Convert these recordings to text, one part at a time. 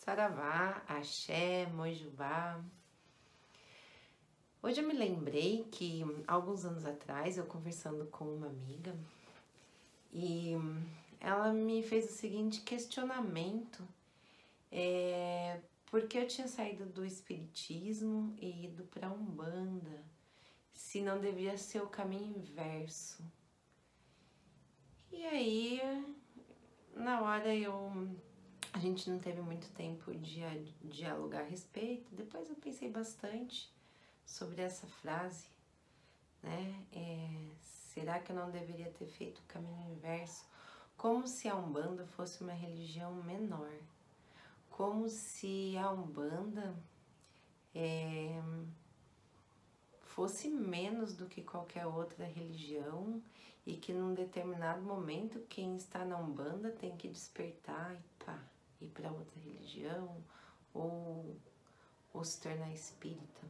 Saravá, Axé, Mojubá. Hoje eu me lembrei que alguns anos atrás eu conversando com uma amiga e ela me fez o seguinte questionamento, porque eu tinha saído do espiritismo e ido para Umbanda, se não devia ser o caminho inverso. E aí, na hora a gente não teve muito tempo de dialogar a respeito. Depois eu pensei bastante sobre essa frase, né? Será que eu não deveria ter feito o caminho inverso? Como se a Umbanda fosse uma religião menor. Como se a Umbanda fosse menos do que qualquer outra religião e que num determinado momento quem está na Umbanda tem que despertar e pá, ir para outra religião ou se tornar espírita.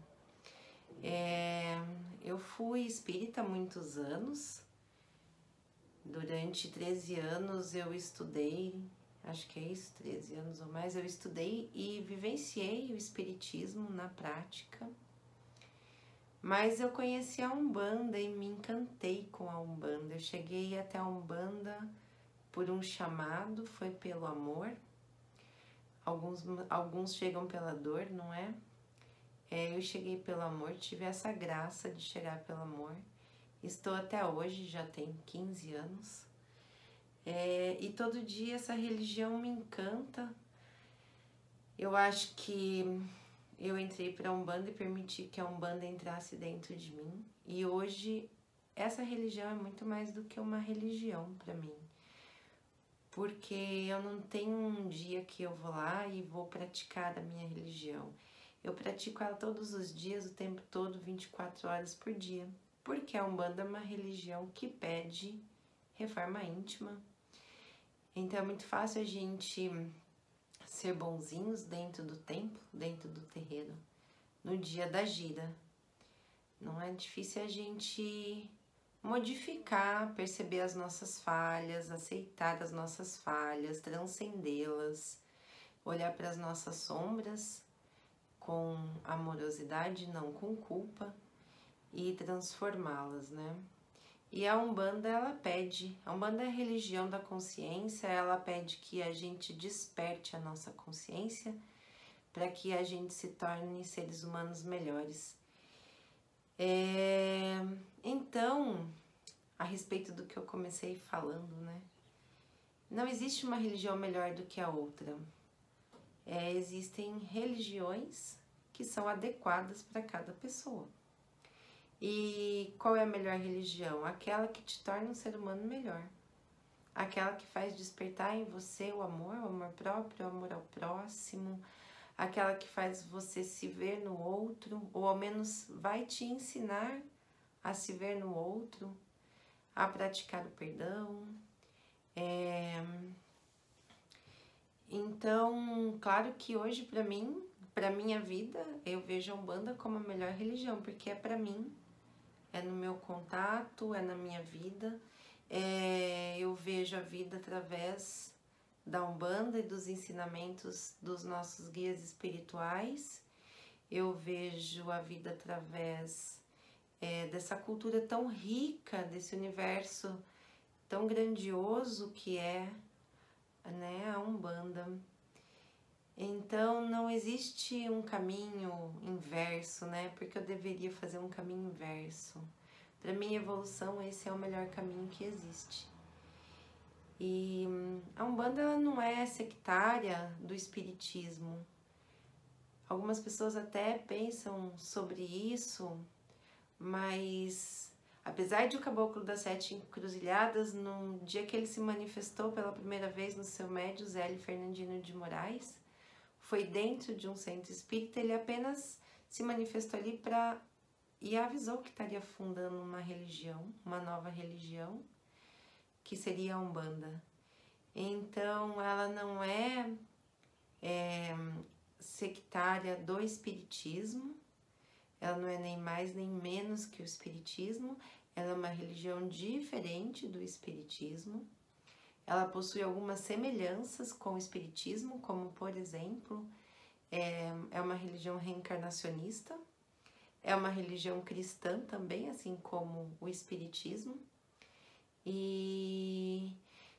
Eu fui espírita há muitos anos. Durante 13 anos eu estudei, acho que é isso, 13 anos ou mais, eu estudei e vivenciei o espiritismo na prática. Mas eu conheci a Umbanda e me encantei com a Umbanda. Eu cheguei até a Umbanda por um chamado, foi pelo amor. Alguns chegam pela dor, não é? Eu cheguei pelo amor, tive essa graça de chegar pelo amor. Estou até hoje, já tem 15 anos. E todo dia essa religião me encanta. Eu acho que eu entrei para a Umbanda e permiti que a Umbanda entrasse dentro de mim. E hoje essa religião é muito mais do que uma religião para mim. Porque eu não tenho um dia que eu vou lá e vou praticar a minha religião. Eu pratico ela todos os dias, o tempo todo, 24 horas por dia. Porque a Umbanda é uma religião que pede reforma íntima. Então é muito fácil a gente ser bonzinhos dentro do templo, dentro do terreiro, no dia da gira. Não é difícil a gente modificar, perceber as nossas falhas, aceitar as nossas falhas, transcendê-las, olhar para as nossas sombras com amorosidade, não com culpa, e transformá-las, né? E a Umbanda, ela pede, a Umbanda é a religião da consciência, ela pede que a gente desperte a nossa consciência para que a gente se torne seres humanos melhores. Então, a respeito do que eu comecei falando, né? Não existe uma religião melhor do que a outra. Existem religiões que são adequadas para cada pessoa. E qual é a melhor religião? Aquela que te torna um ser humano melhor. Aquela que faz despertar em você o amor próprio, o amor ao próximo. Aquela que faz você se ver no outro, ou ao menos vai te ensinar a se ver no outro, a praticar o perdão. Então, claro que hoje para minha vida, eu vejo a Umbanda como a melhor religião, porque é para mim, é no meu contato, é na minha vida. Eu vejo a vida através da Umbanda e dos ensinamentos dos nossos guias espirituais. Eu vejo a vida através dessa cultura tão rica, desse universo tão grandioso que é, né, a Umbanda. Então não existe um caminho inverso, né? Porque eu deveria fazer um caminho inverso. Para minha evolução, esse é o melhor caminho que existe. E a Umbanda, ela não é sectária do espiritismo. Algumas pessoas até pensam sobre isso, mas apesar de o Caboclo das Sete Encruzilhadas, no dia que ele se manifestou pela primeira vez no seu médium, Zélio Fernandino de Moraes, foi dentro de um centro espírita, ele apenas se manifestou ali e avisou que estaria fundando uma religião, uma nova religião, que seria a Umbanda. Então, ela não é sectária do espiritismo, ela não é nem mais nem menos que o espiritismo, ela é uma religião diferente do espiritismo. ela possui algumas semelhanças com o espiritismo, como por exemplo, é uma religião reencarnacionista, é uma religião cristã também, assim como o espiritismo, e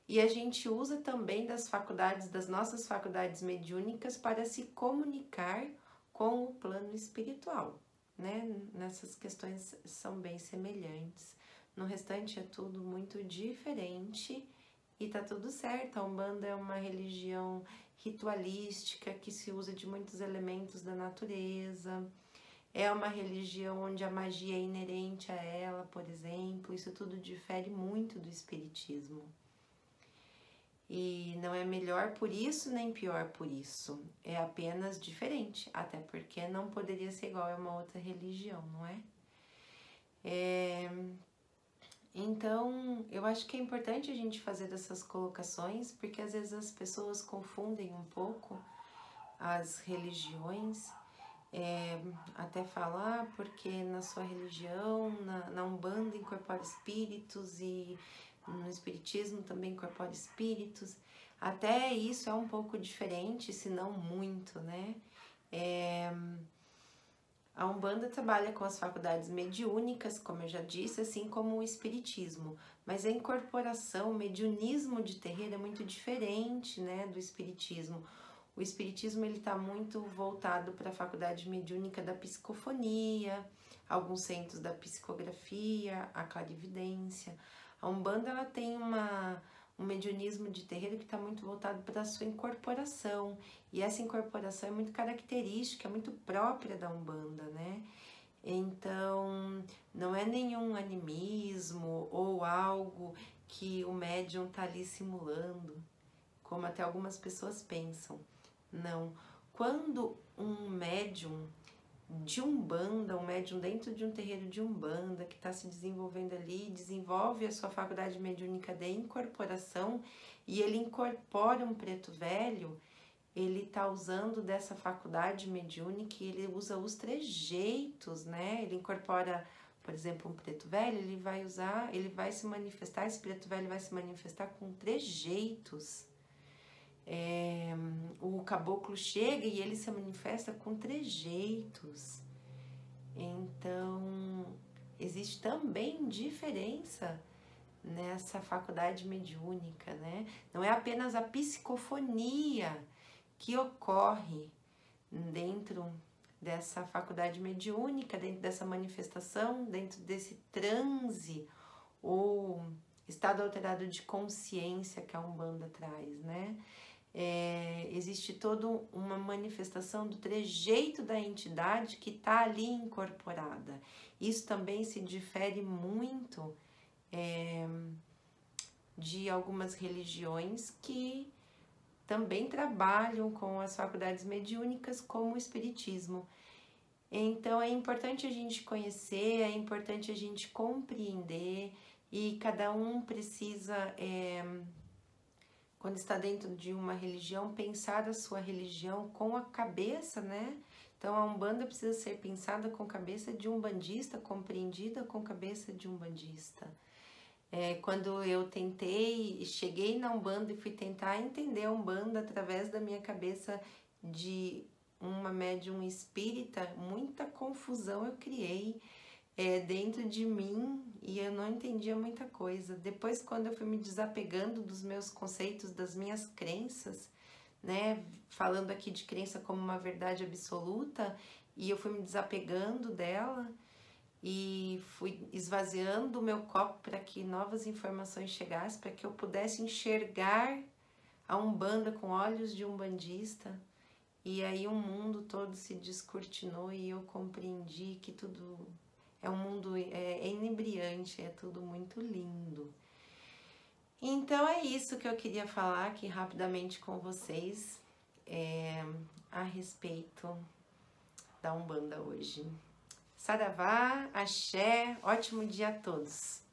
a gente usa também das nossas faculdades mediúnicas para se comunicar com o plano espiritual, né? Nessas questões são bem semelhantes. No restante é tudo muito diferente e tá tudo certo. A Umbanda é uma religião ritualística que se usa de muitos elementos da natureza. É uma religião onde a magia é inerente a ela, por exemplo. Isso tudo difere muito do espiritismo. E não é melhor por isso, nem pior por isso. É apenas diferente, até porque não poderia ser igual a uma outra religião, não é? Então, eu acho que é importante a gente fazer essas colocações, porque às vezes as pessoas confundem um pouco as religiões, até falar porque na sua religião, na Umbanda incorpora espíritos e no espiritismo também incorpora espíritos. Até isso é um pouco diferente, se não muito, né? A Umbanda trabalha com as faculdades mediúnicas, como eu já disse, assim como o espiritismo. Mas a incorporação, o mediunismo de terreiro é muito diferente, né, do espiritismo. O espiritismo ele está muito voltado para a faculdade mediúnica da psicofonia, alguns centros da psicografia, a clarividência. A Umbanda ela tem um mediunismo de terreiro que está muito voltado para a sua incorporação. E essa incorporação é muito característica, é muito própria da Umbanda, né? Então, não é nenhum animismo ou algo que o médium está ali simulando, como até algumas pessoas pensam. Não. Quando um médium de Umbanda, um médium dentro de um terreiro de Umbanda que está se desenvolvendo ali, desenvolve a sua faculdade mediúnica de incorporação e ele incorpora um preto velho, ele está usando dessa faculdade mediúnica e ele usa os trejeitos, né? Ele incorpora, por exemplo, um preto velho, ele vai se manifestar, esse preto velho vai se manifestar com trejeitos. O caboclo chega e ele se manifesta com trejeitos. Então, existe também diferença nessa faculdade mediúnica, né? Não é apenas a psicofonia que ocorre dentro dessa faculdade mediúnica, dentro dessa manifestação, dentro desse transe ou estado alterado de consciência que a Umbanda traz, né? Existe toda uma manifestação do trejeito da entidade que está ali incorporada. Isso também se difere muito de algumas religiões que também trabalham com as faculdades mediúnicas, como o espiritismo. Então é importante a gente conhecer, é importante a gente compreender e cada um precisa, quando está dentro de uma religião, pensar a sua religião com a cabeça, né? Então a Umbanda precisa ser pensada com a cabeça de umbandista, compreendida com a cabeça de umbandista. Quando eu cheguei na Umbanda e fui tentar entender a Umbanda através da minha cabeça de uma médium espírita, muita confusão eu criei dentro de mim e eu não entendia muita coisa. Depois, quando eu fui me desapegando dos meus conceitos, das minhas crenças, né, falando aqui de crença como uma verdade absoluta, e eu fui me desapegando dela e fui esvaziando o meu copo para que novas informações chegassem, para que eu pudesse enxergar a Umbanda com olhos de umbandista. E aí o mundo todo se descortinou e eu compreendi que tudo é um mundo inebriante, é tudo muito lindo. Então é isso que eu queria falar aqui rapidamente com vocês a respeito da Umbanda hoje. Saravá, axé, ótimo dia a todos!